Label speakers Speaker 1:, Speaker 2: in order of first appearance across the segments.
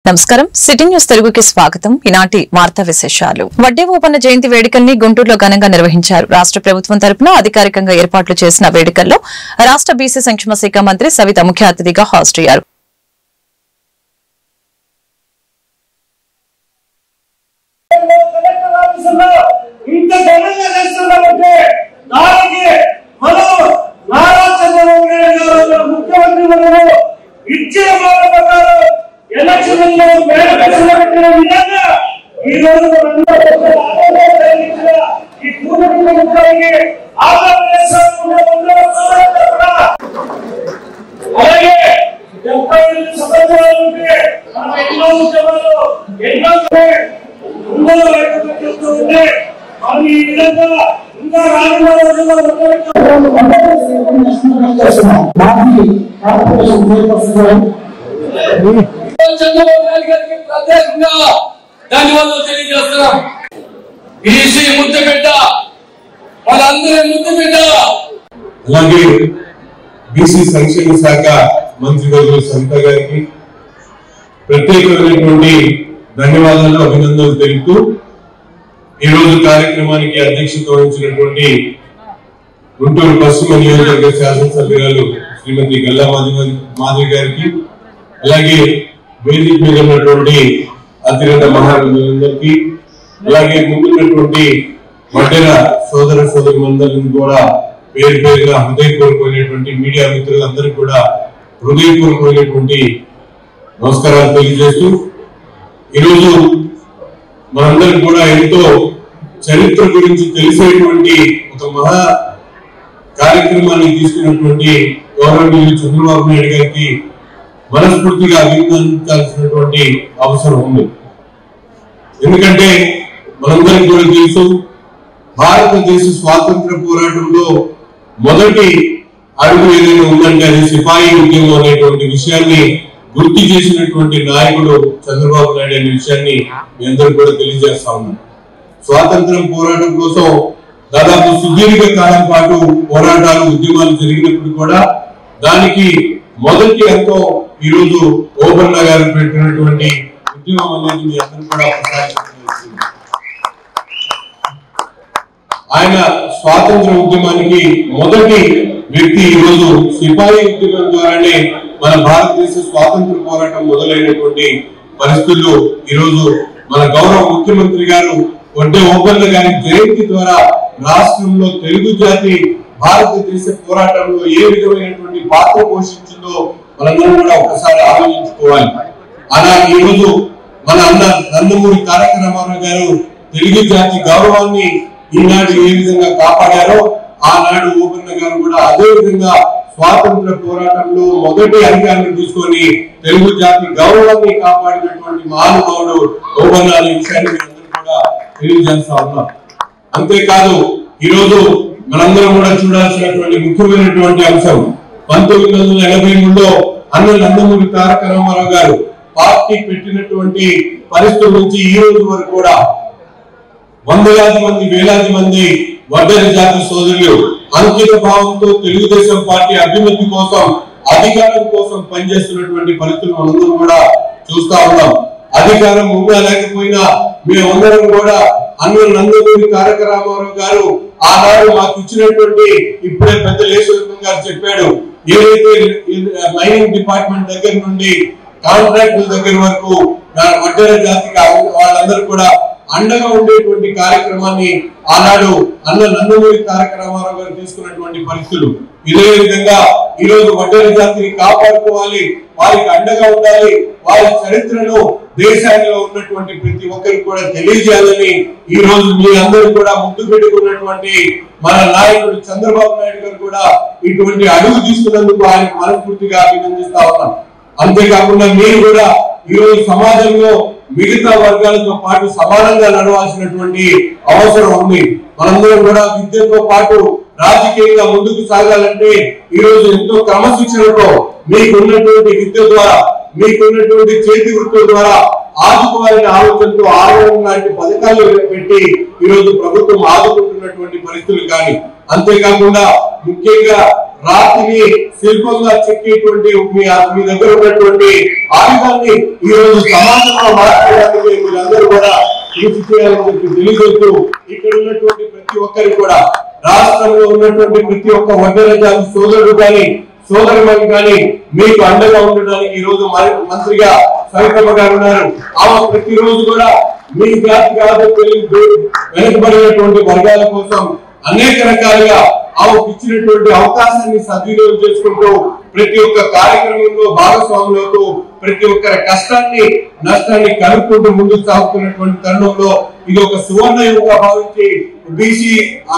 Speaker 1: నమస్కారం city news తెలుగుకి స్వాగతం. ఈనాటి వార్తా విశేషాలు. వడ్డే ఓపన్న జయంతి వేడుకల్ని గుంటూరులో ఘనంగా నిర్వహించారు. రాష్ట్ర ప్రభుత్వం తరపున అధికారికంగా ఏర్పాట్లు చేసిన వేడుకల్లో రాష్ట్ర బీసీ సంక్షేమ శాఖ మంత్రి సవిత ముఖ్య అతిథిగా హాజరయ్యారు.
Speaker 2: ధన్యవాదాలు తెలియజేస్తున్నాం. బీసీ ముద్దు బిడ్డ, వాళ్ళందరూ ముద్దు బిడ్డ.
Speaker 3: అలాగే బీసీ సంక్షేమ శాఖ మంత్రి వర్యులు సవిత గారికి ప్రత్యేకమైనటువంటి ధన్యవాదాలు, అభినందనలు తెలుపుతూ ఈ రోజు కార్యక్రమానికి అధ్యక్షత వహించినటువంటి గుంటూరు పశ్చిమ నియోజకవర్గ శాసనసభ్యురాలు శ్రీమతి గల్లా మాధవి గారికి, అలాగే వేదిక మీద ఉన్నటువంటి అతిరథ మహారాజులందరికీ, అలాగే ముందున్నటువంటి వడ్డెర సోదర సోదరి మందరిని కూడా పేరు పేరుగా హృదయపూర్వకమైనటువంటి మీడియా మిత్రులందరికీ కూడా హృదయపూర్వకమైనటువంటి నమస్కారాలు తెలియజేస్తూ, ఈరోజు మనందరికి కూడా ఎంతో చరిత్ర గురించి తెలిసేటువంటి ఒక మహా కార్యక్రమాన్ని తీసుకున్నటువంటి గౌరవనీయులు చంద్రబాబు నాయుడు గారికి మనస్ఫూర్తిగా అభినందించాల్సినటువంటి అవసరం ఉంది. ఎందుకంటే మనందరికీ కూడా తెలుసు, భారతదేశ స్వాతంత్ర పోరాటంలో మొదటి అడుగు ఏదైనా ఉందంటే అది సిపాయి ఉద్యమం అనేటువంటి విషయాన్ని గుర్తు చేసినటువంటి నాయకుడు చంద్రబాబు నాయుడు అనే విషయాన్ని మీ అందరూ కూడా తెలియజేస్తా ఉన్నాం. స్వాతంత్రం పోరాటం కోసం దాదాపు సుదీర్ఘ కాలం పాటు పోరాటాలు ఉద్యమాలు జరిగినప్పుడు కూడా దానికి మొదటి అంతం ఈరోజు ఓబన్న గారు పెట్టినటువంటి ఉద్యమం అనేది మీ అందరూ కూడా ఒకసారి ఆయన స్వాతంత్ర ఉద్యమానికి మొదటి వ్యక్తి. ఈరోజు సిపాయి ఉద్యమం ద్వారానే మన భారతదేశ స్వాతంత్ర పోరాటం మొదలైనటువంటి పరిస్థితుల్లో ఈరోజు మన గౌరవ ముఖ్యమంత్రి గారు వడ్డే ఓబన్న గారి జయంతి ద్వారా రాష్ట్రంలో తెలుగు జాతి భారతదేశ పోరాటంలో ఏ విధమైనటువంటి పాత్ర పోషించిందో మనందరం కూడా ఒకసారి ఆలోచించుకోవాలి. అలా ఈరోజు మన అన్న నందమూరి తారక రామారావు గారు తెలుగు జాతి గౌరవాన్ని ఈనాడు ఏ విధంగా కాపాడారో ఆనాడు ఓబన్న గారు కూడా అదే విధంగా స్వాతంత్ర పోరాటంలో మొదటి అధికారాన్ని తీసుకొని తెలుగు జాతి గౌరవాన్ని కాపాడినటువంటి మహానుభావుడు ఓబన్న అనే విషయాన్ని అందరూ కూడా తెలియజేస్తా ఉన్నాం. అంతేకాదు ఈరోజు మనందరం కూడా చూడాల్సినటువంటి ముఖ్యమైనటువంటి అంశం 1983లో అన్న నందమూరి తారక రామారావు గారు పార్టీ పెట్టినటువంటి పరిస్థితుల నుంచి ఈ రోజు వరకు కూడా వందలాది మంది వేలాది మంది వడ్డెర జాతి సోదరులు అంకిత భావంతో తెలుగుదేశం పార్టీ అభివృద్ధి కోసం అధికారం కోసం పనిచేస్తున్నటువంటి పరిస్థితులు మనందరం కూడా చూస్తా ఉన్నాం. అధికారం ఉన్నా లేకపోయినా మేమందరం కూడా అన్న నందమూరి తారక రామారావు గారు ఆనాడు మాకు ఇచ్చినటువంటి, ఇప్పుడే పెద్ద లేశ్వరం గారు చెప్పాడు, ఏదైతే మైనింగ్ డిపార్ట్మెంట్ దగ్గర నుండి కాంట్రాక్టుల దగ్గర వరకు వడ్డెర జాతికి వాళ్ళందరూ కూడా అండగా ఉండేటువంటి కార్యక్రమాన్ని ఆనాడు అన్న నందమూరి తారక రామారావు గారు తీసుకున్నటువంటి పరిస్థితులు. ఇదే విధంగా ఈ రోజు వడ్డెర జాతిని కాపాడుకోవాలి, వారికి అండగా ఉండాలి, వారి చరిత్రను దేశాల్లో ఉన్నటువంటి ప్రతి ఒక్కరికి కూడా తెలియజేయాలని ఈ రోజు మీ అందరూ కూడా ముద్దు పెట్టుకున్నటువంటి మన నాయకుడు చంద్రబాబు నాయుడు గారు కూడా ఇటువంటి అడుగు తీసుకున్నందుకు ఆయనకు మనస్ఫూర్తిగా అభినందిస్తా ఉన్నాం. అంతేకాకుండా మీరు కూడా ఈ రోజు సమాజంలో మిగతా వర్గాలతో పాటు సమానంగా నడవాల్సినటువంటి అవసరం ఉంది. మనందరం కూడా విద్యతో పాటు రాజకీయంగా ముందుకు సాగాలంటే ఈ రోజు ఎంతో క్రమశిక్షణతో మీకున్నటువంటి విద్య ద్వారా, మీకున్నటువంటి చేతి వృత్తుల ద్వారా ఆదుకోవాలనే ఆలోచనతో ఆరోగ్యం లాంటి పథకాలు పెట్టి ఈరోజు ప్రభుత్వం ఆదుకుంటున్నటువంటి పరిస్థితులు కానీ, అంతేకాకుండా ముఖ్యంగా రాతిని శిల్పంగా చెక్కేటువంటి మీ దగ్గర ఉన్నటువంటి ఆయుధాన్ని ఈ రోజు సమాజంలో మార్చడానికి మీరందరూ కూడా కృషి చేయాలని చెప్పి తెలియజేస్తూ, ఇక్కడ ఉన్నటువంటి ప్రతి ఒక్కరికి కూడా రాష్ట్రంలో ఉన్నటువంటి ప్రతి ఒక్క వడ్డెర జాతి సోదరుడు కానీ సోదరులు కానీ మీకు అండగా ఉండడానికి ఈ రోజు మంత్రిగా సవితమ్మ గారు ఉన్నారు. ఆమె ప్రతిరోజు కూడా మీ జాతి కాదు వెనుకబడినటువంటి వర్గాల కోసం అనేక రకాలుగా ఆమెకు ఇచ్చినటువంటి అవకాశాన్ని సద్వినియోగం చేసుకుంటూ ప్రతి ఒక్క కార్యక్రమంలో భాగస్వాములవుతూ ప్రతి ఒక్కరి కష్టాన్ని నష్టాన్ని కలుపుకుంటూ ముందుకు సాగుతున్నటువంటి తరుణంలో ఇది ఒక సువర్ణ యుగంగా భావించి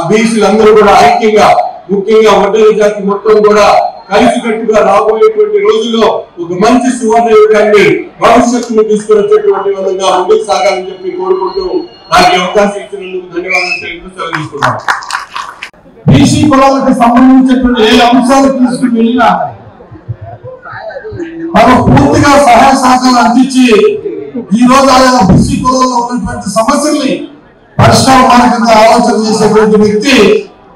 Speaker 3: బీసీలందరూ కూడా ఐక్యంగా, ముఖ్యంగా వడ్డెర జాతి మొత్తం కూడా కలిసికట్టుగా రాబోయేటువంటి రోజుల్లో ఒక మంచి సువర్ణ యుగాన్ని భవిష్యత్తును తీసుకువచ్చేటువంటి విధంగా ముందుకు సాగాలని చెప్పి కోరుకుంటూ నాకు అవకాశం ఇచ్చినందుకు ధన్యవాదాలు తెలుపుతూ సెలవుతున్నాను.
Speaker 4: బీసీ కులాలకు సంబంధించినటువంటి ఏ అంశాలు తీసుకుని వెళ్ళినా మనం పూర్తిగా సహాయ సహకారాలు అందించి ఈ రోజు ఆయా బీసీ కులాల్లో ఉన్నటువంటి సమస్యల్ని పరిష్కార మార్గంగా ఆలోచన చేసేటువంటి వ్యక్తి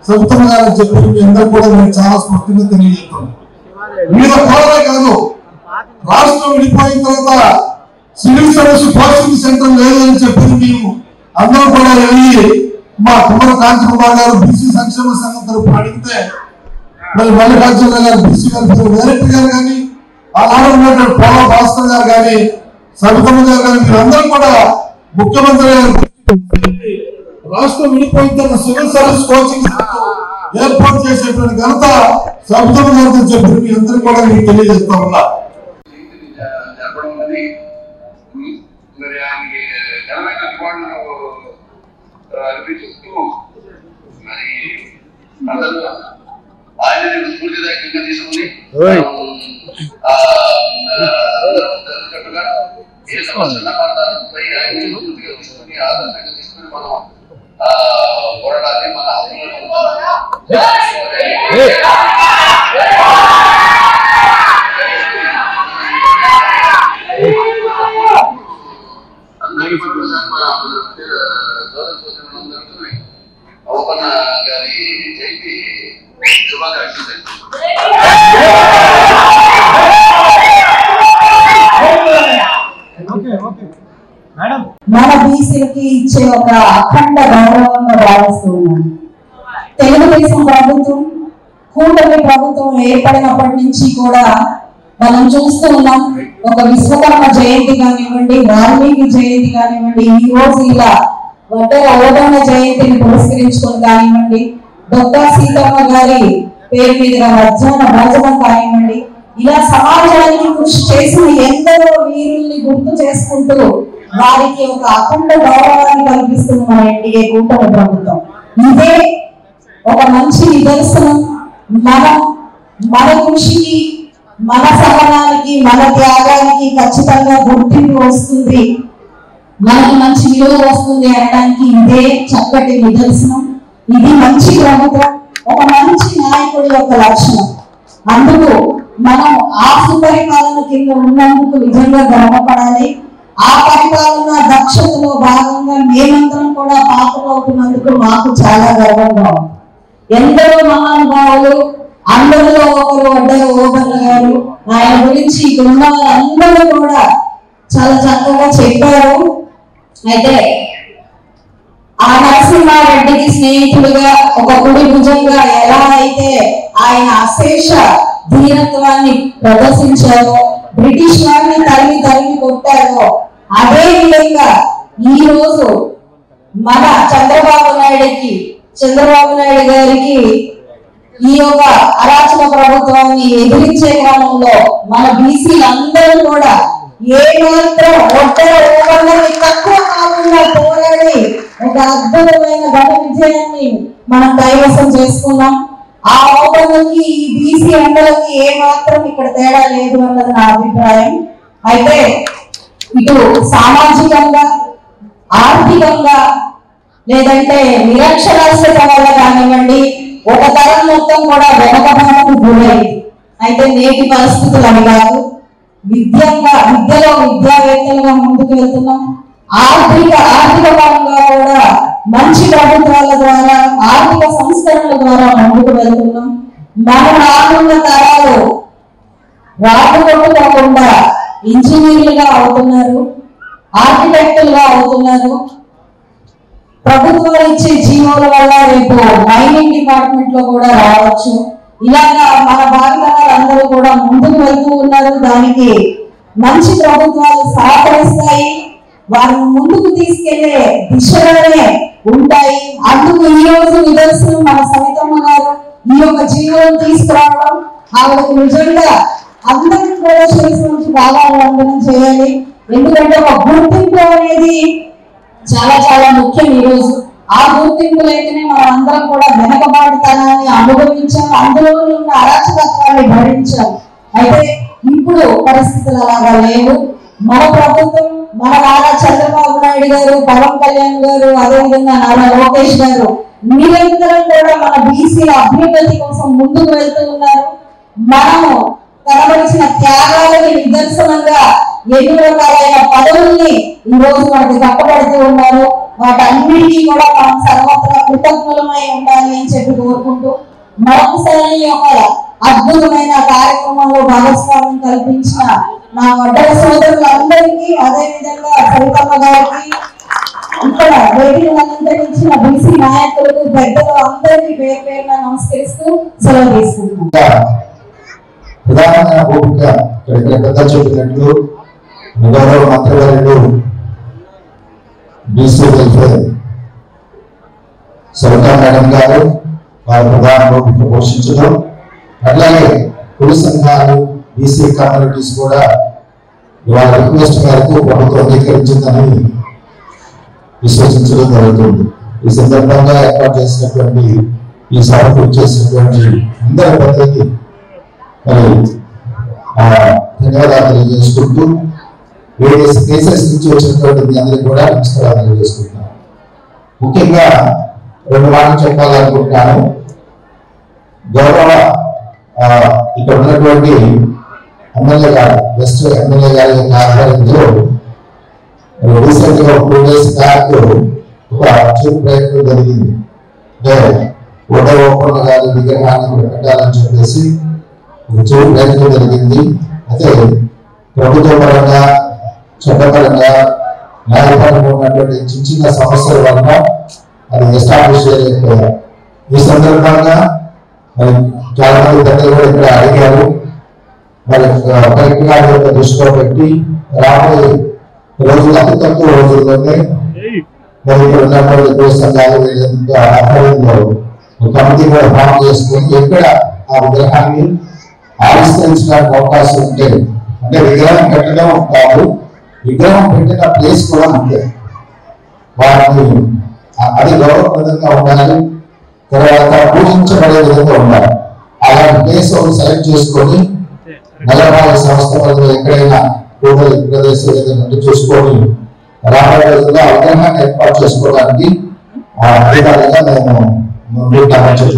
Speaker 4: సవితమ్మ గారు చెప్పి మీ అందరూ కూడా మేము చాలా స్పష్టంగా తెలియజేస్తాం. మీద కులాలే కాదు, రాష్ట్రం విడిపోయిన తర్వాత సివిల్ సర్వీస్ కోచింగ్ సెంటర్ లేదని చెప్పి మేము అందరూ కూడా వెళ్ళి మా కుమార కాంతికుమార్ గారు బీసీ సంక్షేమ సంఘం తరఫున అడిగితే మరి మల్లికార్జున గారు బీసీ గారు డైరెక్టర్ గారు కానీ ఆనాడు ఉన్నటువంటి పోల భాస్కర్ గారు కానీ సవితమ్మ గారు కానీ మీరందరూ కూడా ముఖ్యమంత్రి గారు రాష్ట్రం విడిపోయిన తర్వాత సివిల్ సర్వీస్ కోచింగ్ ఏర్పాటు చేసేటువంటి ఘనత సవితమ్మ గారితో చెప్పి మీ అందరూ కూడా మీకు తెలియజేస్తా ఉన్నా.
Speaker 5: అనిపిస్తూ మరి అందరూ ఆయన స్ఫూర్తిదాయకంగా తీసుకుని ఏ సమస్యగా తీసుకుని ఆదర్శంగా తీసుకుని మనం పోరాడాలి. మన ఓపెన్ గారి జయంతి శుభాకాంక్షలు.
Speaker 6: మన బీసీలకి ఇచ్చే ఒక అఖండ గౌరవంగా భావిస్తూ ఉన్నాను. తెలుగుదేశం ప్రభుత్వం, కూటమి ప్రభుత్వం ఏర్పడినప్పటి నుంచి కూడా మనం చూస్తూ ఉన్నాం. ఒక విశ్వకర్మ జయంతి కానివ్వండి, వాల్మీకి జయంతి కానివ్వండి, ఈ రోజు ఇలా వడ్డెర ఓదన్న జయంతిని పురస్కరించుకొని కానివ్వండి, డొక్కా సీతమ్మ గారి పేరు మీదుగా మధ్యాహ్న భోజనం కానివ్వండి, ఇలా సమాజానికి కృషి చేసిన ఎందరో వీరుల్ని గుర్తు చేసుకుంటూ వారికి ఒక అఖండ గౌరవాన్ని కల్పిస్తున్న మన ఎన్డీఏ కూటమి ప్రభుత్వం. ఇదే ఒక మంచి నిదర్శనం. మన కృషికి, మన సహనానికి, మన త్యాగానికి ఖచ్చితంగా గుర్తింపు వస్తుంది, మనకు మంచి విలువ వస్తుంది అనడానికి ఇదే చక్కటి నిదర్శనం. ఇది మంచి ప్రభుత్వం, ఒక మంచి నాయకుడి యొక్క లక్షణం. అందుకు మనం ఆ సుపరిపాలన కింద ఉన్నందుకు నిజంగా గర్వపడాలి. ఆ పరిపాలన దక్షతలో భాగంగా మేమందరం కూడా పాత్రలవుతున్నందుకు మాకు చాలా గర్వంగా ఉంది. ఎందరో మహానుభావులు, అందరిలో ఒకరు వడ్డెర ఓబన్న గారు, ఆయన గురించి ఇక్కడ ఉన్న వాళ్ళందరూ కూడా చాలా చక్కగా చెప్పారు. అయితే ఆ నరసింహారెడ్డికి స్నేహితుడిగా, ఒక కుడి భుజంగా ఎలా అయితే ఆయన అశేష ధీరత్వాన్ని ప్రదర్శించారో, బ్రిటిష్ వారిని తరిమి తరిమి కొట్టారో, అదే విధంగా ఈ రోజు మన చంద్రబాబు నాయుడు గారికి ఈ యొక్క అరాచక ప్రభుత్వాన్ని ఎదిరించే క్రమంలో మన బీసీలందరూ కూడా ఏమాత్రం వడ్డెర ఓబన్నకి తక్కువ కాకుండా పోరాడి ఒక అద్భుతమైన ఘన విజయాన్ని మనం కైవసం చేసుకున్నాం. ఆ ఓబన్నకి, ఈ బీసీ అండలకి ఏమాత్రం ఇక్కడ తేడా లేదు అన్నది నా అభిప్రాయం. అయితే ఇటు సామాజికంగా, ఆర్థికంగా, లేదంటే నిరక్షరాస్యత వల్ల కానివ్వండి, ఒక తరం మొత్తం కూడా వెనకబడకు గురైంది. అయితే నేటి పరిస్థితులు అవి కాదు. విద్యలో విద్యావేత్తలుగా ముందుకు వెళ్తున్నాం. ఆర్థిక పరంగా కూడా మంచి ప్రభుత్వాల ద్వారా ఆర్థిక సంస్కరణల ద్వారా ముందుకు వెళ్తున్నాం. మన రానున్న తరాలు రాకపోకుండా ఇంజనీర్లుగా అవుతున్నారు, ఆర్కిటెక్టులుగా అవుతున్నారు. ప్రభుత్వాలు ఇచ్చే జీవోల వల్ల రేపు మైనింగ్ డిపార్ట్మెంట్ లో కూడా రావచ్చు. ఇలాగా మన భారతీయులందరూ కూడా ముందుకు వెళ్తూ ఉన్నారు. దానికి మంచి ప్రభుత్వాలు సహకరిస్తాయి, వారిని ముందుకు తీసుకెళ్లే దిశలోనే ఉంటాయి. అందుకు ఈ రోజు నిదర్శనం మన సవితమ్మ గారు ఈ యొక్క జీవనం తీసుకురావడం. ఆవిడకు నిజంగా అందరికీ కూడా చేసి బాగా వందనం చేయాలి. ఎందుకంటే ఒక గుర్తింపు అనేది చాలా చాలా ముఖ్యం. ఈ రోజు ఆ గుర్తింపు లేకనే మనం అందరం కూడా వెనకబాటుతనాన్ని అనుభవించాం, అందులో ఉన్న అరాచకత్వాన్ని భరించాం. అయితే ఇప్పుడు పరిస్థితులు అలాగా లేవు. మన ప్రభుత్వం, మన నారా చంద్రబాబు నాయుడు గారు, పవన్ కళ్యాణ్ గారు, అదేవిధంగా నారా లోకేష్ గారు నిరంతరం కూడా మన బీసీల అభ్యున్నతి కోసం ముందుకు వెళ్తూ ఉన్నారు. మనము కనబడిచిన త్యాగాలని నిదర్శనంగా ఎన్ని రకాలైన పదవుల్ని ఈ రోజు మనకి కట్టబడుతూ ఉన్నారు. వాటన్నిటికీ కూడా మనం సర్వత్రా కృతజ్ఞులమై ఉండాలి అని చెప్పి కోరుకుంటూ మరొకసారి ఒక అద్భుతమైన కార్యక్రమంలో భాగస్వామ్యం కల్పించిన నా వడ్డల సోదరులందరికీ, అదేవిధంగా సరితమ్మ గారికి, ఇక్కడ వేదికను అలంకరించిన బీసీ నాయకులకు, పెద్దలు అందరికీ పేరు పేరున నమస్కరిస్తూ సెలవు తీసుకుంటున్నాం.
Speaker 7: ప్రధానంగా పెద్ద చెప్పినట్లు గౌరవ మంత్రివర్యులు బీసీ వెల్ఫేర్ సరితా మేడం గారు వారి ప్రధాన భూమిక పోషించడం, అట్లాగే కుల సంఘాలు, బీసీ కమ్యూనిటీస్ కూడా వాళ్ళ రిక్వెస్ట్ మేరకు ప్రభుత్వం అంగీకరించిందని విశ్వసించడం జరుగుతుంది. ఈ సందర్భంగా ఏర్పాటు చేసినటువంటి ఈ సభకు చేసినటువంటి అందరి పెద్దలకి మరి ధన్యవాదాలు తెలియజేసుకుంటూ వేరియస్ కేసెస్ నుంచి వచ్చినటువంటి మీ అందరికీ కూడా నమస్కారాలు తెలియజేసుకుంటున్నాను. ముఖ్యంగా 2 మాటలు చెప్పాలనుకుంటున్నాను. గౌరవ ఇక్కడ ఉన్నటువంటి ఎమ్మెల్యే గారు, వెస్ట్ ఎమ్మెల్యే గారి యొక్క ఆధ్వర్యంలో రీసెంట్ గా 2 days బ్యాక్ ఒక చిరు ప్రయత్నం జరిగింది. అంటే ఓపన్న గారి విగ్రహాన్ని పెట్టాలని చెప్పేసి ఒక చిరు ప్రయత్నం జరిగింది. అయితే ప్రభుత్వ పరంగా, చట్టపరంగా, న్యాయపరంగా ఉన్నటువంటి చిన్న సమస్యల వల్ల అది ఎస్టాబ్లిష్ చేయలేకపోయారు. ఈ సందర్భంగా మరి చాలా మంది పెద్దలు కూడా ఇక్కడ అడిగారు. మరి కలెక్టర్ గారి యొక్క దృష్టిలో పెట్టి రాబోయే రోజులు అతి తక్కువ రోజుల్లోనే మరి ఇక్కడ ఉన్నటువంటి కుల సంఘాలు ఆధ్వర్యంలో ఒక కమిటీ కూడా ఫామ్ చేసుకొని ఎక్కడ ఆ విగ్రహాన్ని ఆవిష్కరించడానికి అవకాశం ఉంటే, అంటే విగ్రహం పెట్టడం కాదు, విగ్రహం పెట్టిన ప్లేస్ కూడా ఉంటే వాటిని అది గౌరవప్రదంగా ఉండాలి, తర్వాత పూజించబడే విధంగా ఉండాలి. అలాంటి ప్లేస్ సెలెక్ట్ చేసుకొని నల్లబాల సంస్థ పరిధిలో ఎక్కడైనా కూడలి ప్రదేశం ఏదైనా చూసుకొని రాబోయే రోజుల్లో విగ్రహాన్ని ఏర్పాటు చేసుకోవడానికి అధికారిగా మేము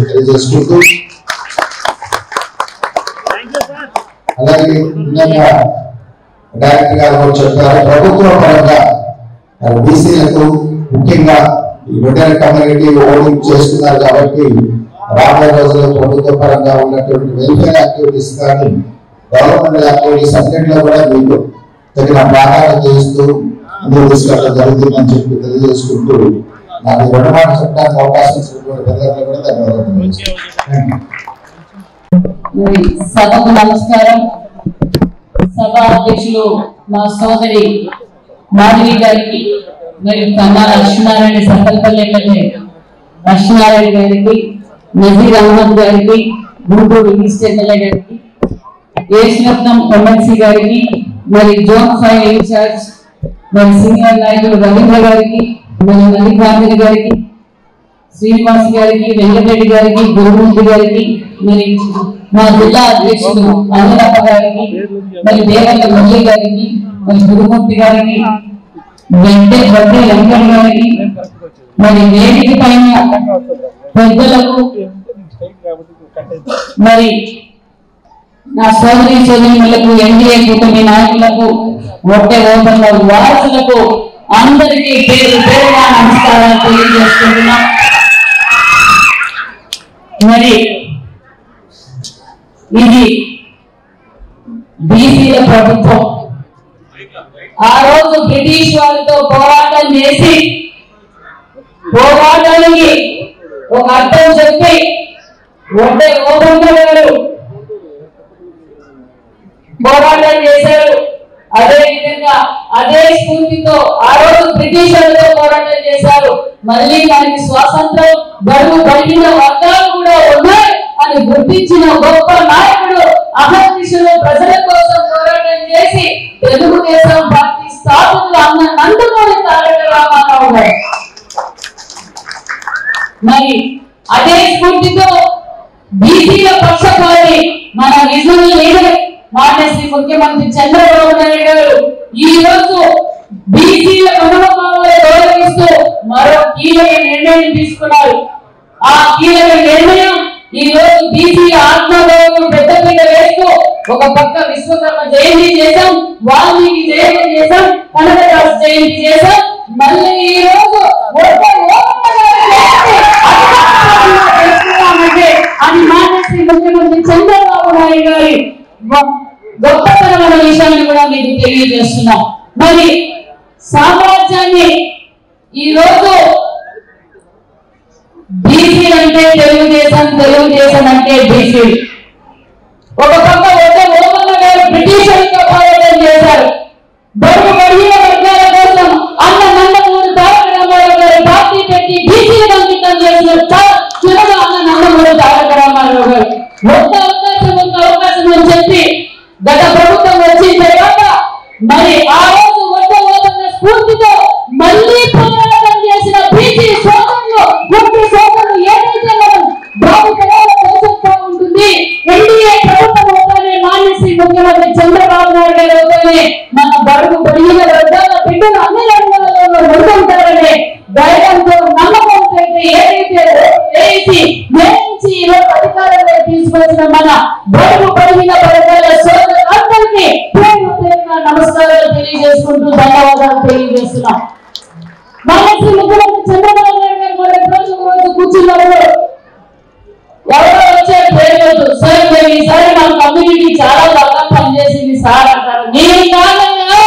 Speaker 7: తెలియజేసుకుంటూ, అలాగే డైరెక్టర్ గారు చెప్పారు ప్రభుత్వ పరంగా బీసీలకు ముఖ్యంగా రిటైర్ కమ్యూనిటీ ఓటింగ్ చేస్తున్నారు కాబట్టి రాబోయే రోజుల్లో ప్రభుత్వ పరంగా ఉన్నటువంటి వెల్ఫేర్ యాక్టివిటీస్ కానీ గవర్నమెంట్ యాక్టివిటీస్ అన్నింటిలో కూడా మీకు తగిన ప్రాధాన్యత ఇస్తూ ముందుకు తీసుకెళ్ళడం జరుగుతుందని చెప్పి తెలియజేసుకుంటూ నాకు 2 మాటలు చెప్పడానికి అవకాశం ఇచ్చినటువంటి పెద్దలకు కూడా ధన్యవాదాలు.
Speaker 8: సభకు నమస్కారం. సభా అధ్యక్షులు మా సోదరి మాధవి గారికి, మరియు కన్నా లక్ష్మీనారాయణ సంకల్పల్లి ఎమ్మెల్యే లక్ష్మీనారాయణ గారికి, నజీర్ అహ్మద్ గారికి, గుంటూరు ఈస్ట్ ఎమ్మెల్యే గారికి, ఏశ్వరత్నం ఎమ్మెల్సీ గారికి, మరి జోన్ 5 ఇన్ఛార్జ్ మరి సీనియర్ నాయకులు రవీంద్ర గారికి, మరి మల్లికార్జున గారికి, శ్రీనివాస్ గారికి, వెంకటరెడ్డి గారికి, గురుమూర్తి గారికి, మరి మా జిల్లా అధ్యక్షులు అన్నదప్ప గారికి, మరి దేవల్ల మురళి గారికి, మరి గురుమూర్తి గారికి, వడ్డే వెంకట గారికి, మరి వేదిక పైన పెద్దలకు, మరి నా సోదరులకు ఎన్డీఏ కూటమి నాయకులకు ఒట్టే ఓపెన్ వారసులకు అందరికీ పేరు పేరుగా నమస్కారాలు తెలియజేసుకుంటున్నా. మరి ఇది బీసీల ప్రభుత్వం. ఆ రోజు బ్రిటిష్ వారితో పోరాటం చేసి పోరాటానికి ఒక అర్థం చెప్పి ఒడ్డే ఓపెన్ గారు పోరాటం చేశారు. అదే విధంగా అదే స్ఫూర్తితో ఆ రోజు బ్రిటిష్ వారితో పోరాటం చేశారు. మళ్ళీ మనకి స్వాతంత్రం బడుగు బలిగిన వర్గాలు కూడా ఉన్నాయి అని గుర్తించిన గొప్ప నాయకుడు అహర్నిశలు ప్రజల కోసం పోరాటం చేసి తెలుగుదేశం పార్టీ స్థాపకులు అన్న నందమూరి తారక రామారావు గారు. మరి అదే స్ఫూర్తితో బీసీల పక్షపాతి మన రీజనల్ లీడర్ మాన్యశ్రీ ముఖ్యమంత్రి చంద్రబాబు నాయుడు గారు ఈ రోజు బీసీల మనోభావాలు గౌరవిస్తూ మరో కీలక నిర్ణయం తీసుకున్నారు. ఆ కీలక నిర్ణయం ఈ రోజు బీసీల ఆత్మగౌరవం పెద్దపీట వేస్తూ ఒక పక్క విశ్వకర్మ జయంతి చేశాం, వాల్మీకి జయంతి చేశాం, కనకదాస్ జయంతి చేశాం. మళ్ళీ ఈ రోజు అని మాన్యశ్రీ ముఖ్యమంత్రి చంద్రబాబు నాయుడు గారి గొప్పతనమైన విషయాన్ని కూడా మీకు తెలియజేస్తున్నాం. మరి సామ్రాజ్యాన్ని ఈ రోజు బీసీ అంటే తెలుగుదేశం, తెలుగుదేశం అంటే బీసీ. ఒక పక్క ఓపెన్ గారు బ్రిటిషర్లతో పోరాటం చేశారు. బడుగు బడిన వర్గాల కోసం అన్న నందమూరి తారక రామారావు గారు పార్టీ పెట్టి బీసీలను అంకితం చేసిన చివరి అన్న నందమూరి తారక రామారావు గారు ఒక్క అవకాశం అని చెప్పి గత ప్రభుత్వం వచ్చిన తర్వాత మరి ఆ రోజు ఓపెన్ స్ఫూర్తితో మళ్ళీ పోరాటం చేసిన బీసీ సోదరులు గుంటూరు సోదరులు ఏదైతే మనం భవిష్యత్తులో ఉంటుంది. ఎన్డీఏ ప్రభుత్వం అవుతానే మాన్యశ్రీ ముఖ్యమంత్రి చంద్రబాబు నాయుడు గారు అవుతానే మన బడుగు బడిన వర్గాల బిడ్డలు అన్ని రంగాలలో ముందుంటారనే ధైర్యంతో నమ్మకంతో ఏదైతే వేసి వేయించి ఈరోజు అధికారంలో తీసుకొచ్చిన మన బడుగు బడిన వర్గాల సోదరులందరికీ నమస్కారాలు తెలియజేసుకుంటూ ధన్యవాదాలు తెలియజేస్తున్నాం. మాన్యశ్రీ ముఖ్యమంత్రి చంద్రబాబు నాయుడు గారు రోజు కూర్చున్నప్పుడు ఎవరో వచ్చారు పేరు సార్ మేము ఈసారి మా కమ్యూనిటీ చాలా బాగా పనిచేసింది సార్ అంటారు. నేను కారణంగా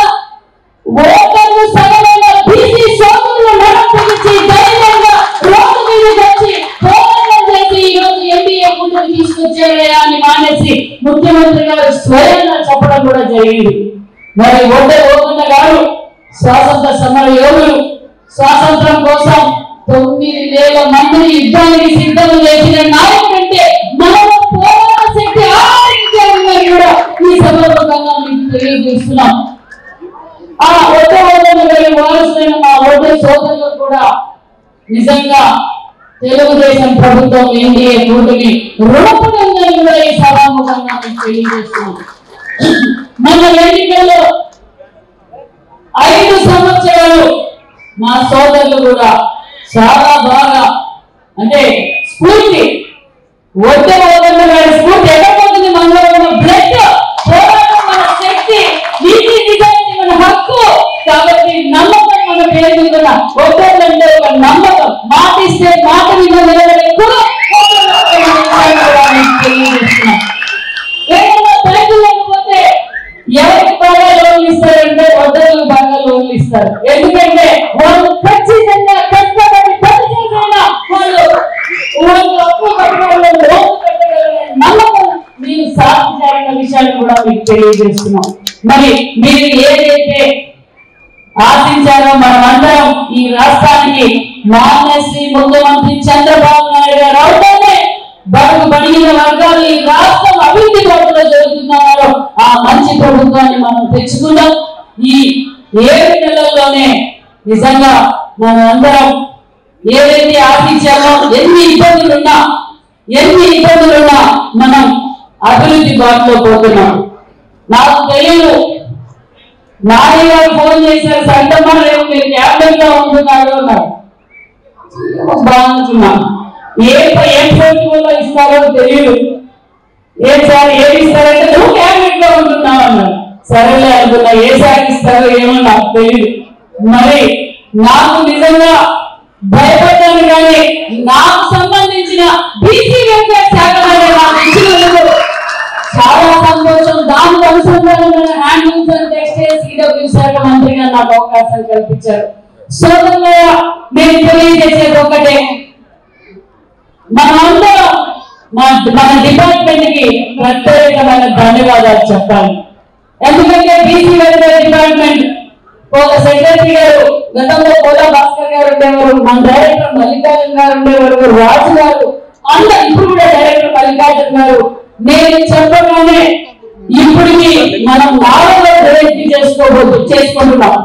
Speaker 8: ఓటర్లు సగమైన బీసీ సోదరులు నడపడిచి ధైర్యంగా రోడ్డు మీదకి వచ్చి పోరాటం చేసి ఈ రోజు ఎన్డీఏ ముందుకు తీసుకొచ్చారే అని మానేసి ముఖ్యమంత్రి గారు స్వయంగా చెప్పడం కూడా జరిగింది. మరి ఓపెన్ గారు స్వాతంత్ర సమర యోగులు స్వాతంత్రం కోసం 9,000 మందిని యుద్ధానికి సిద్ధం చేసిన నాయకుడు అంటే మనలో పోరాట శక్తి ఆలోచించాలని కూడా ఈ సభాముఖంగా మీకు తెలియజేస్తున్నాం. ఆ ఓపెన్ గారి వారసులైన మా ఓటే సోదరులు కూడా నిజంగా తెలుగుదేశం ప్రభుత్వం ఎన్డీఏ కూటమి రుణపడిందని కూడా ఈ సభాముఖంగా మీకు తెలియజేస్తున్నాం. మన ఎన్నికల్లో 5 సంవత్సరాలు మా సోదరులు కూడా చాలా బాగా అంటే స్ఫూర్తి ఓపెన్ గారి స్ఫూర్తి ఎక్కడిపోతుంది. మనలో ఉన్న బ్లడ్ పోరాటం మన శక్తి, నీతి నిజాయితీ మన హక్కు. కాబట్టి నమ్మకం మన పేరు మీద ఓపెన్ అంటే ఒక నమ్మకం, మాటిస్తే మాట మీద నిలబడే ఏదైనా బ్యాంకు లేకపోతే ఎవరికి బాగా లోన్లు ఇస్తారంటే వద్దలకు బాగా లోన్లు ఇస్తారు. ఎందుకంటే వాళ్ళు ఖచ్చితంగా కష్టపడి పని చేసైనా వాళ్ళు అప్పు కట్టగలరు, లోన్ కట్టగలరు నమ్మకం మీరు సాధించాలన్న విషయాన్ని కూడా మీకు తెలియజేస్తున్నాం. మరి మీరు ఏదైతే ఆశించారో మనమందరం ఈ రాష్ట్రానికి మాన్యశ్రీ ముఖ్యమంత్రి చంద్రబాబు నాయుడు గారు అవుతానే బడుగు బడిన వర్గాలు ఈ రాష్ట్రం అభివృద్ధి పథకంలో జరుగుతున్నారో ఆ మంచి ప్రభుత్వాన్ని మనం తెచ్చుకున్నాం. ఈ 7 నెలల్లోనే నిజంగా మనం అందరం ఏదైతే ఆశించామో ఎన్ని ఇబ్బందులున్నా మనం అభివృద్ధి బాటలో పోతున్నాం. నాకు తెలియదు నాని గారు ఫోన్ చేశారు, సంతమ్మ రేపు మీరు క్యాబినెట్ లో ఉంటున్నారు అన్నారు. బాగుంటున్నాను. ఏం ఫెస్టివల్ ఇస్తారో తెలియదు. ఏం సార్ ఏమి ఇస్తారంటే నువ్వు క్యాబినెట్ లో ఉంటున్నావు అన్నాడు. సరేలే అనుకున్నా, ఏ శాఖ ఇస్తారో ఏమో నాకు తెలియదు. మరి నాకు నిజంగా భయపడ్డాను, కానీ నాకు సంబంధించిన బీసీ వెల్ఫేర్ శాఖ నాకు ఇచ్చినందుకు చాలా సంతోషం. దానికి అనుసంధానమైన హ్యాండ్లూమ్స్ అండ్ టెక్స్టైల్స్ ఈడబ్ల్యూ శాఖ మంత్రిగా నాకు అవకాశం కల్పించారు. సోదరులారా, నేను తెలియజేసేది ఒకటే, మనమందరం మన డిపార్ట్మెంట్ కి ప్రత్యేకమైన ధన్యవాదాలు చెప్పాలి. ఎందుకంటే బీసీ వెల్ఫేర్ డిపార్ట్మెంట్ ఒక సెక్రటరీ గారు గతంలో కోలా భాస్కర్ గారు ఉండేవారు, మన డైరెక్టర్ మల్లికార్జున గారు ఉండేవారు, రాజు గారు, అందరూ ఇప్పుడు కూడా డైరెక్టర్ మల్లికార్జున గారు. నేను చెప్పగానే ఇప్పటికి మనం 4వ డైరెక్ట్ చేసుకుంటున్నాం.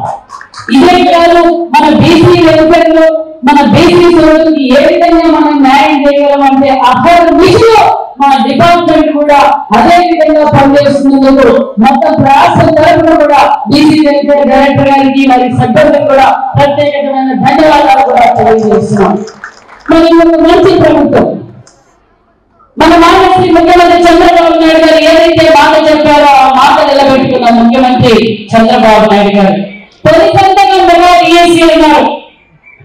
Speaker 8: ఇదే కాదు, మన బీసీ వెల్ఫేర్ లో మన బీసీ సోదరులకి ఏ విధంగా మనం న్యాయం చేయగలం అంటే అహర్నిశలో మా డిపార్ట్మెంట్ కూడా అదే విధంగా పనిచేస్తున్నందుకు మొత్తం రాష్ట్ర తరఫున కూడా బీసీ వెల్ఫేర్ డైరెక్టర్ గారికి మరియు సభ్యులకు కూడా ప్రత్యేకమైన ధన్యవాదాలు కూడా తెలియజేస్తున్నాం. మరి ఒక మంచి ప్రభుత్వం మన మానశ్రీ ముఖ్యమంత్రి చంద్రబాబు నాయుడు గారు ఏదైతే మాట చెప్పారో ఆ మాట నిలబెట్టుకున్న ముఖ్యమంత్రి చంద్రబాబు నాయుడు గారు తొలి సంతకం మెగా డిఎస్సీ అన్నారు.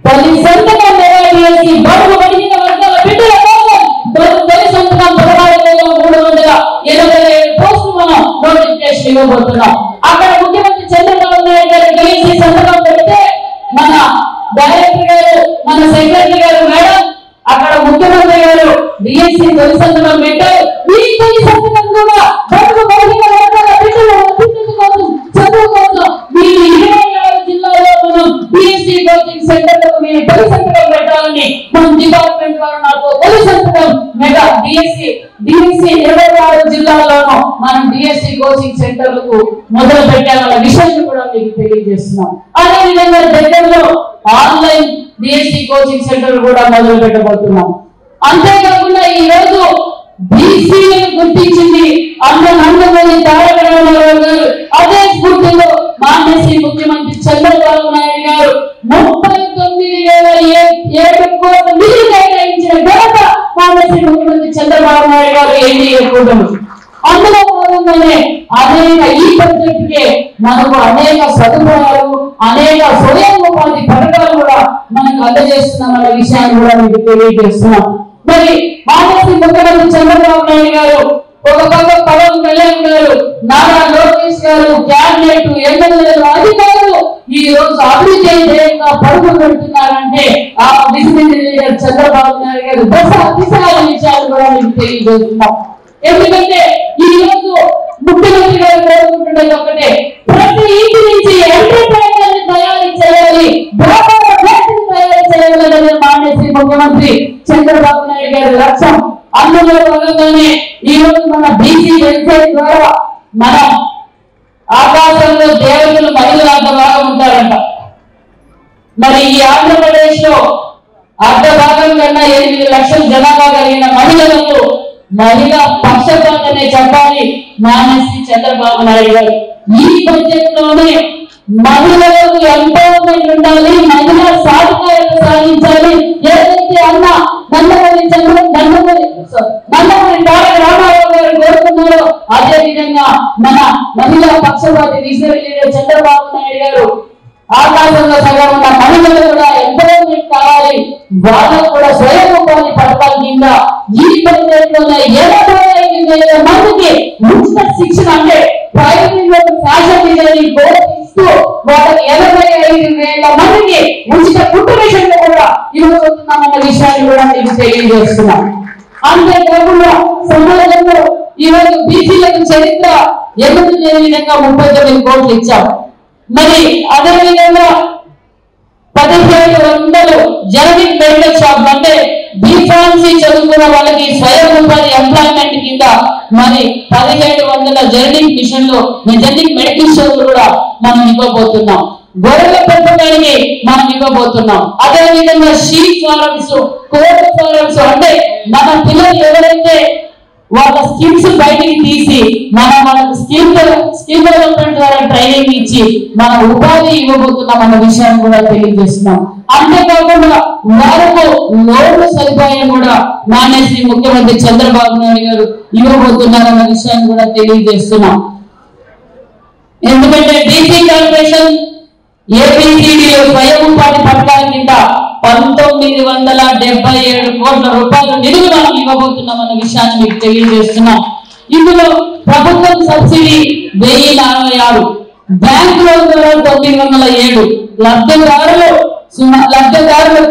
Speaker 8: తొలి సంతకం మెగా డిఎస్సీ బడుగు బడిగిన వర్గాల బిడ్డల కోసం తొలి సంతకం 16,387 పోస్టులు మనం నోటిఫికేషన్ ఇవ్వబోతున్నాం. అక్కడ ముఖ్యమంత్రి చంద్రబాబు నాయుడు గారు డిఎస్సీ సంతకం పెడితే మన డైరెక్టర్ గారు, మన సెక్రటరీ గారు మేడం అక్కడ ముఖ్యమంత్రి గారు డిఎస్సీ తొలి సంతకం పెట్టారు. ఈ తొలి సంతకం కూడా బడుగు బడిగిన వర్గాల బిడ్డల కోసం చదువు కోసం మీరు 26 జిల్లాలో మనం డిఎస్సీ కోచింగ్ సెంటర్ మీరు తొలి సంతకం పెట్టాలని మన డిపార్ట్మెంట్ వారు నాతో తొలి సంతకం మెగా డిఎస్సీ 26 జిల్లాల్లోనూ మనం డిఎస్సీ కోచింగ్ సెంటర్లకు మొదలు పెట్టాలన్న విషయాన్ని కూడా మీకు తెలియజేస్తున్నాం. అదేవిధంగా దగ్గరలో ఆన్లైన్ డిఎస్సీ కోచింగ్ సెంటర్ కూడా మొదలు పెట్టబోతున్నాం. అంతేకాకుండా ఈ రోజు బీసీలను గుర్తించింది నందమూరి తారక రామారావు గారు. అదే స్ఫూర్తిలో మాన్యశ్రీ ముఖ్యమంత్రి చంద్రబాబు నాయుడు గారు 39,700 కోట్ల నిధులు కేటాయించిన ఘనత మాన్యశ్రీ ముఖ్యమంత్రి చంద్రబాబు నాయుడు గారు ఎన్డీఏ కూటమి. అందులో భాగంగానే అనేక ఈ బడ్జెట్కే మనకు అనేక సదుపాయాలు, అనేక స్వయం ఉపాధి పథకాలు కూడా మనకు అందజేస్తున్నామన్న విషయాన్ని కూడా మీకు తెలియజేస్తున్నాం. మరి మాన్యశ్రీ ముఖ్యమంత్రి చంద్రబాబు నాయుడు గారు ఒక పక్క పవన్ కళ్యాణ్ గారు, నారా లోకేష్ గారు, క్యాబినెట్ ఎమ్మెల్యేలు, అధికారులు ఈ రోజు అభివృద్ధి ధ్యేయంగా పరుగులు పెడుతున్నారంటే ఆ విజనరీ లీడర్ చంద్రబాబు నాయుడు గారు దశ దిశ విషయాలు కూడా మీకు తెలియజేస్తున్నాం. ఎందుకంటే ఈ రోజు ముఖ్యమంత్రి గారు కోరుకుంటున్నది ఒకటే, ప్రతి ఇంటి నుంచి ఎంటర్ప్రైనర్ తయారు చేయాలి, వ్యాపార వ్యక్తిని తయారు చేయాలనేది మాన్యశ్రీ ముఖ్యమంత్రి చంద్రబాబు నాయుడు గారి లక్ష్యం. అందులో భాగంగానే ఈ రోజు మన బీసీ వెల్ఫేర్ ద్వారా మనం ఆకాశంలో దేవతలు మహిళలంత బాగా ఉంటారంట. మరి ఈ ఆంధ్రప్రదేశ్ లో అర్ధ భాగం కన్నా 8 లక్షల జనాభా కలిగిన మహిళలకు మహిళా పక్షపాతనే చెప్పాలి మాన్యశ్రీ చంద్రబాబు నాయుడు గారు. ఈ బడ్జెట్ లోనే మహిళలకు ఎంపవర్మెంట్ ఉండాలి, మహిళా సాధికారత సాధించాలి. ఏదైతే అన్న నందమూరి తారక రామారావు గారు కోరుకున్నారో అదే విధంగా మన మహిళా పక్షపాతి విజనరీ లీడర్ చంద్రబాబు నాయుడు గారు ఆకాశంలో సగం ఉన్న మహిళలు కూడా ఎంపవర్మెంట్ కావాలి, వాళ్ళకు కూడా స్వయం ఉపాధి పథకాల కింద ఈ బడ్జెట్ లోనే 85,000 మందికి ఉచిత శిక్షణ అంటే ప్రైవేట్ ఫ్యాషన్ డిజైనింగ్ కోర్స్ ఇస్తూ వాళ్ళకి 85,000 మందికి ఉచిత కుట్టు మిషన్లు కూడా ఇవ్వబోతున్నామన్న విషయాన్ని కూడా మీకు తెలియజేస్తున్నాం. అంతేకాకుండా సమాజంలో ఈ రోజు బీసీలకు చరిత్ర ఎదురు లేని విధంగా 39 కోట్లు ఇచ్చాం. మరి అదే విధంగా 1700 జనరిక్ మెడికల్ షాప్ అంటే బీఫార్మసీ చదువుకున్న వాళ్ళకి స్వయం ఉపాధి ఎంప్లాయ్మెంట్ కింద మరి 1700 జనరిక్ మిషన్లు జనరిక్ మెడికల్ షాపులు కూడా మనం ఇవ్వబోతున్నాం. గొర్రెల పెంపకానికి మనం ఇవ్వబోతున్నాం. అదే విధంగా షీప్ ఫారమ్స్, కోడ్ ఫారమ్స్ అంటే మన పిల్లలు ఎవరైతే వాళ్ళ స్కిల్స్ బయటికి తీసి వాళ్ళకి స్కిల్ డెవలప్మెంట్ ద్వారా ట్రైనింగ్ ఇచ్చి మన ఉపాధి ఇవ్వబోతున్నాం అన్న విషయాన్ని కూడా తెలియజేస్తున్నాం. అంతేకాకుండా వారికి లోన్లు సదుపాయం కూడా మానేసి ముఖ్యమంత్రి చంద్రబాబు నాయుడు గారు ఇవ్వబోతున్నారన్న విషయాన్ని కూడా తెలియజేస్తున్నాం. ఎందుకంటే బీసీ కార్పొరేషన్ ఏబిసిడిలో స్వయం ఉపాధి పథకాల కింద 1977 కోట్ల రూపాయలు నిధులు మనం ఇవ్వబోతున్నామన్న విషయాన్ని మీకు తెలియజేస్తున్నాం. ఇందులో ప్రభుత్వం సబ్సిడీ 1046, బ్యాంక్ లోన్ ద్వారా 907, లబ్ధిదారులు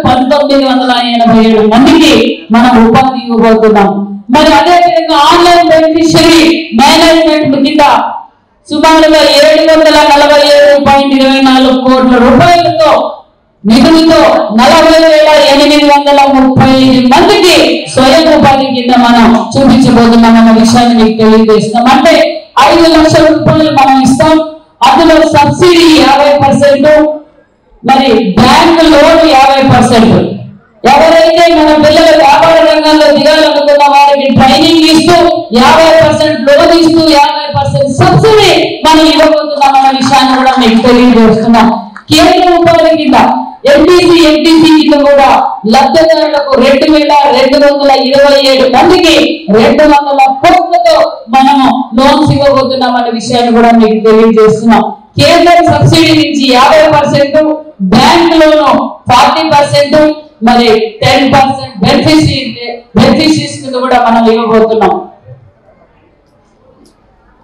Speaker 8: 1987 మందికి మనం ఉపాధి ఇవ్వబోతున్నాం. మరి అదేవిధంగా ఆన్లైన్ బెనిఫిషియరీ మేనేజ్మెంట్ కింద సుమారుగా 747.24 కోట్ల రూపాయలతో నిధులతో 40,835 మందికి స్వయం ఉపాధి కింద మనం చూపించబోతున్నాం అన్న విషయాన్ని మీకు తెలియజేస్తాం. అంటే 5 లక్షల రూపాయలు మనం ఇస్తాం. అందులో సబ్సిడీ 50%, మరి బ్యాంక్ లోన్ 50%. ఎవరైతే మన పిల్లల వ్యాపార రంగంలో దిగాలనుకున్న వారికి ట్రైనింగ్ ఇస్తూ 50% లోన్ ఇస్తూ 50% సబ్సిడీ మనం ఇవ్వబోతున్నాం అన్న విషయాన్ని కూడా మీకు తెలియజేస్తున్నాం. కేంద్ర ఉపాధి కింద ఎంపీసీ కింద కూడా లబ్ధిదారులకు 2,227 మందికి 200 కోట్లతో మనము లోన్స్ ఇవ్వబోతున్నాం అనే విషయాన్ని కూడా మీకు తెలియజేస్తున్నాం. కేంద్ర సబ్సిడీ నుంచి 50%, బ్యాంక్ లోను 40%, మరి 10% బెనిఫిషరీస్ కింద కూడా మనం ఇవ్వబోతున్నాం.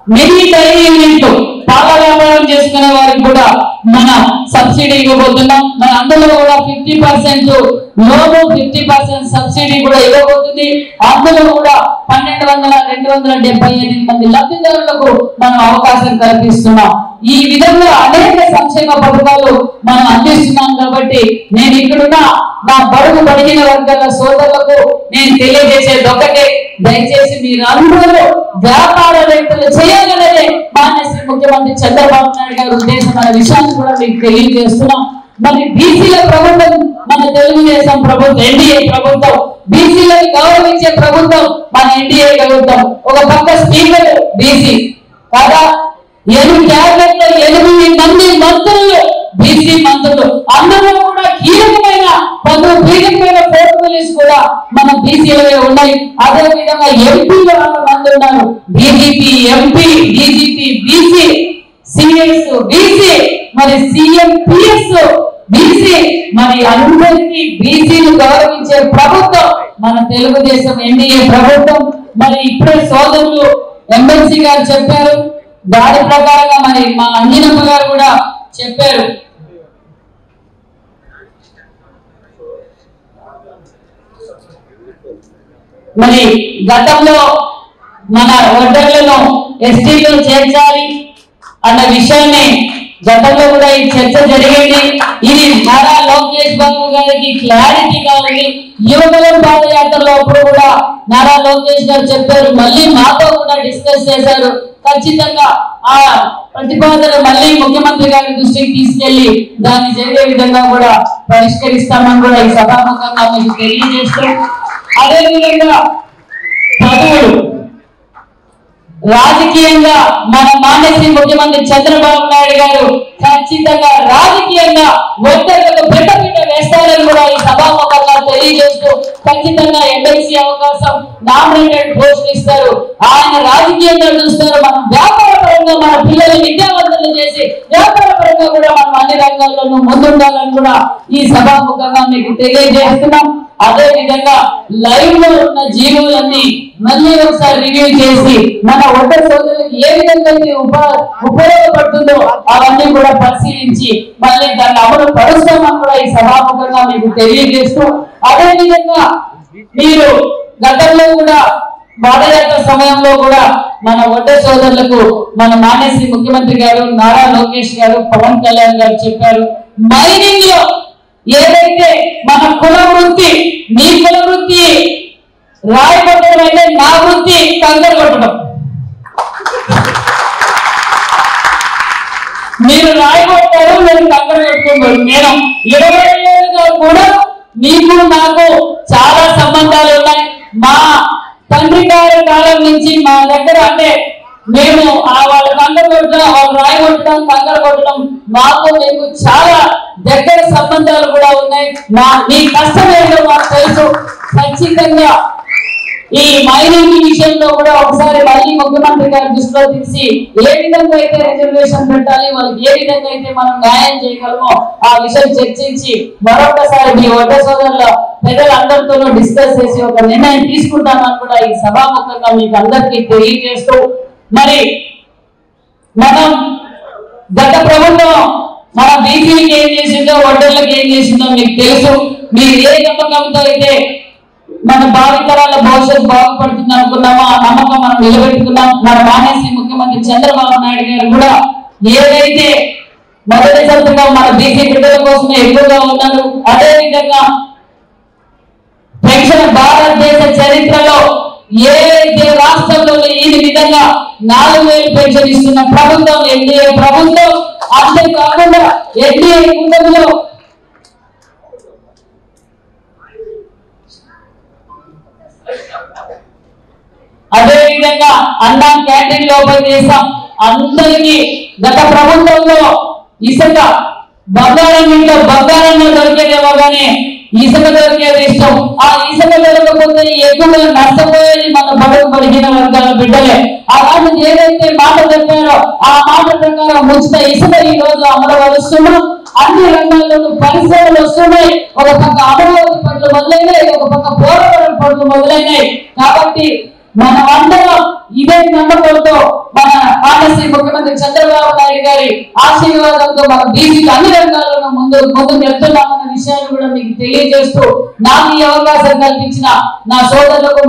Speaker 8: మినీ డైరీ యూనిట్లు పాల వ్యాపారం చేసుకునే వారికి కూడా మన సబ్సిడీ ఇవ్వబోతున్నాం. మన అందులో కూడా 50% లోను 50% సబ్సిడీ కూడా ఇవ్వబోతుంది. అందులో కూడా 1,278 మంది లబ్ధిదారులకు మనం అవకాశం కల్పిస్తున్నాం. ఈ విధంగా అనేక సంక్షేమ పథకాలు మనం అందిస్తున్నాం. కాబట్టి నేను ఇక్కడున్న నా బడుగు బడిగిన వర్గాల సోదరులకు నేను తెలియజేసేది ఒకటే, దయచేసి మీరందరూ వ్యాపారవేత్తలు చేయాలనేదే మాన్యశ్రీ ముఖ్యమంత్రి చంద్రబాబు నాయుడు గారి ఉద్దేశం అనే విషయాన్ని కూడా మీకు తెలియజేస్తున్నాం. మరి బీసీల ప్రభుత్వం మన తెలుగుదేశం ప్రభుత్వం, ఎన్డీఏ ప్రభుత్వం, బీసీలను గౌరవించే ప్రభుత్వం మన ఎన్డీఏ ప్రభుత్వం. ఒక పక్క స్పీకర్ బీసీ కాదా, 8 క్యాబినెట్లో 8 మంది మంత్రులు బీసీ మంత్రులు, అందరూ కూడా కీలకమైన కీలకమైన పోర్ట్ఫోలియోస్ కూడా మన బీసీలవే ఉన్నాయి. అదే విధంగా ఎంపీలు 6 మంది ఉన్నారు. BJP MP, DGP BC, CS BC, మరి సీఎం పిఎస్ బీసీ, మరి అందరికీ బీసీలు గౌరవించే ప్రభుత్వం మన తెలుగుదేశం ఎన్డీఏ ప్రభుత్వం. మరి ఇప్పుడే సోదరులు ఎమ్మెల్సీ గారు చెప్పారు, దాని ప్రకారంగా మరి మా అంజనమ్మ గారు కూడా చెప్పారు. మరి గతంలో మన ఓటర్లను ఎస్టీలో చేర్చాలి అన్న విషయాన్ని గతంలో కూడా ఈ చర్చ జరిగింది. ఇది నారా లోకేష్ బాబు గారికి క్లారిటీ కావాలి. యువకులం పాదయాత్రలో అప్పుడు కూడా నారా లోకేష్ గారు చెప్పారు, మళ్ళీ మాతో కూడా డిస్కస్ చేశారు. ఖచ్చితంగా ఆ ప్రతిపాదన మళ్ళీ ముఖ్యమంత్రి గారి దృష్టికి తీసుకెళ్లి దాన్ని జరిగే విధంగా కూడా పరిష్కరిస్తామని కూడా ఈ సభాముఖంగా మీకు తెలియజేస్తూ, అదేవిధంగా పదవులు రాజకీయంగా మన మాన్యశ్రీ ముఖ్యమంత్రి చంద్రబాబు నాయుడు గారు ఖచ్చితంగా రాజకీయంగా ఒంటరిగా పెద్ద వేస్తారని కూడా ఈ సభాముఖంగా తెలియజేస్తూ, ఖచ్చితంగా ఎమ్మెల్సీ అవకాశం, నామినేటెడ్ పోస్టులు ఇస్తారు. ఆయన రాజకీయంగా చూస్తారు. మనం వ్యాపార పరంగా మన పిల్లలు విద్యావంతులు చేసి వ్యాపార పరంగా కూడా మనం అన్ని రంగాల్లోనూ ముందుండాలని కూడా ఈ సభాముఖంగా మీకు తెలియజేస్తున్నాం. అదే విధంగా లైవ్ లో ఉన్న జీవులన్నీ మళ్ళీ ఒకసారి రివ్యూ చేసి మన ఓటర్ సోదరులకు ఏ విధంగా ఉపయోగపడుతుందో అవన్నీ కూడా పరిశీలించి మళ్ళీ దాన్ని అమలు పరుస్తామని కూడా ఈ సభాముఖంగా మీకు తెలియజేస్తూ, అదే విధంగా మీరు గతంలో కూడా పాదయాత్ర సమయంలో కూడా మన ఓటర్ సోదరులకు మన మాన్యశ్రీ ముఖ్యమంత్రి గారు, నారా లోకేష్ గారు, పవన్ కళ్యాణ్ గారు చెప్పారు, మైనింగ్ లో ఏదైతే మన కుల వృత్తి, మీ కుల వృత్తి రాయి కొట్టడం అయితే నా వృత్తి కంకర కొట్టడం. మీరు రాయి కొట్టారు, మీరు కంకర కొట్టుకుంటారు. నేను 20 ఏళ్ళుగా కూడా మీకు నాకు చాలా సంబంధాలు ఉన్నాయి. మా తండ్రి గారి కాలం నుంచి మేము వాళ్ళ కంగారు కొట్టడం, వాళ్ళు రాయి కొట్టడం, కంగారు కొట్టడం, మాకు మీకు చాలా దగ్గర సంబంధాలు కూడా ఉన్నాయి. మీ కష్టం ఏంటో మాకు తెలుసు. ఖచ్చితంగా ఈ మైనింగ్ విషయంలో కూడా ఒకసారి మళ్ళీ ముఖ్యమంత్రి గారి దృష్టిలో తీసి ఏ విధంగా అయితే రిజర్వేషన్ పెట్టాలి, వాళ్ళకి ఏ విధంగా అయితే మనం న్యాయం చేయగలమో ఆ విషయం చర్చించి మరొకసారి మీ వడ్డ సోదరుల పెద్దలందరితోనూ డిస్కస్ చేసి ఒక నిర్ణయం తీసుకుంటామని కూడా ఈ సభాముఖంగా మీకు అందరికీ తెలియజేస్తూ, మరి మనం గత ప్రభుత్వం మన బీసీలకు ఏం చేసిందో, వడ్డర్లకు ఏం చేసిందో మీకు తెలుసు. మీరు ఏ నమ్మకంతో అయితే మన భావితరాల భవిష్యత్తు బాగుపడుతుంది అనుకున్నామో ఆ నమ్మకం మనం నిలబెట్టుకున్నాం. మన మానేసి ముఖ్యమంత్రి చంద్రబాబు నాయుడు గారు కూడా ఏదైతే మొదటి సంతకం మన బీసీ బిడ్డల కోసమే ఎక్కువగా ఉన్నారు, అదే విధంగా పెన్షన్ భారతదేశ చరిత్రలో ఏ రాష్ట్రంలో ఈ విధంగా 4,000 పెన్షన్ ఇస్తున్న ప్రభుత్వం ఎన్డీఏ ప్రభుత్వం. అంతేకాకుండా ఎన్డీఏ కూటమిలో అదే విధంగా అన్నా క్యాంటీన్ ఓపెన్ చేశాం. అందరికీ గత ప్రభుత్వంలో ఇసుక బంగారం ఇంట్లో బంగారంలో దొరికేదేమో కానీ ఇసుక దొరికేది ఇష్టం. ఆ ఇసుక దొరకకపోతే ఎక్కువగా నష్టపోయేది మన బడుగు బడిగిన వర్గాల బిడ్డలే. అలాంటిది ఏదైతే మాట చెప్పారో ఆ మాట ప్రకారం ఉచిత ఇసుక ఈ రోజు అమలు పరుస్తున్నాం. అన్ని రంగాల్లోనూ పరిశ్రమలు వస్తున్నాయి. ఒక పక్క అమరావతి పనులు మొదలైనాయి, ఒక పక్క పోలవరం పనులు మొదలైనాయి. కాబట్టి మనమందరం ఇదే నమ్మకంతో మన మానసి ముఖ్యమంత్రి చంద్రబాబు నాయుడు గారి ఆశీర్వాదంతో మన బీసీలు అన్ని రంగాల్లోనూ ముందుకు వెళ్తున్నామన్న విషయాన్ని కూడా మీకు తెలియజేస్తూ, నాకు ఈ అవకాశం కల్పించిన నా సోదరులకు,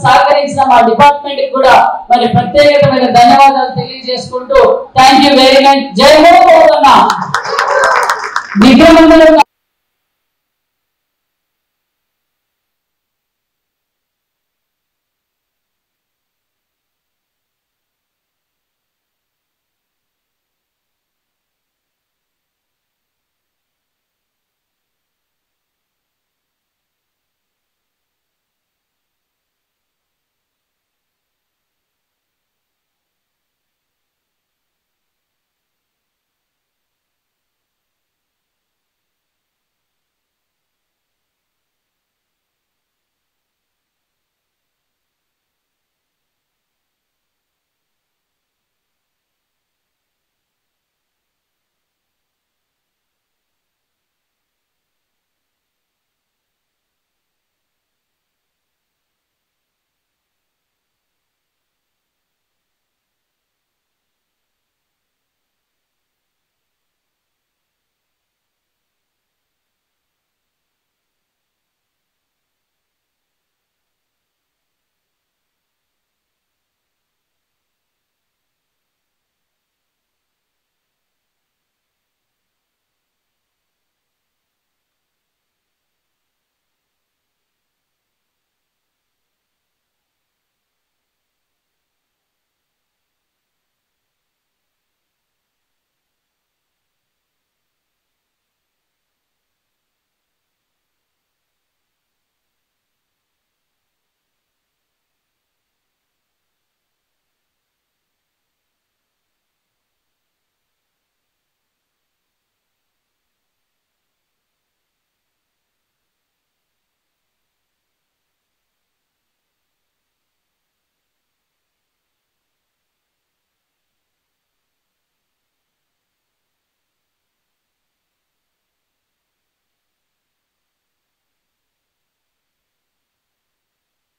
Speaker 8: సహకరించిన మా డిపార్ట్మెంట్ కి కూడా మరి ప్రత్యేకమైన ధన్యవాదాలు తెలియజేసుకుంటూ థ్యాంక్ యూ వెరీ మచ్. జై హోన్న విక్రమంలో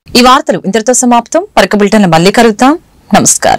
Speaker 1: ఈ వార్తలు ఇంతటితో సమాప్తం. మరొక బులెటిన్లో మళ్ళీ కలుద్దాం. నమస్కారం.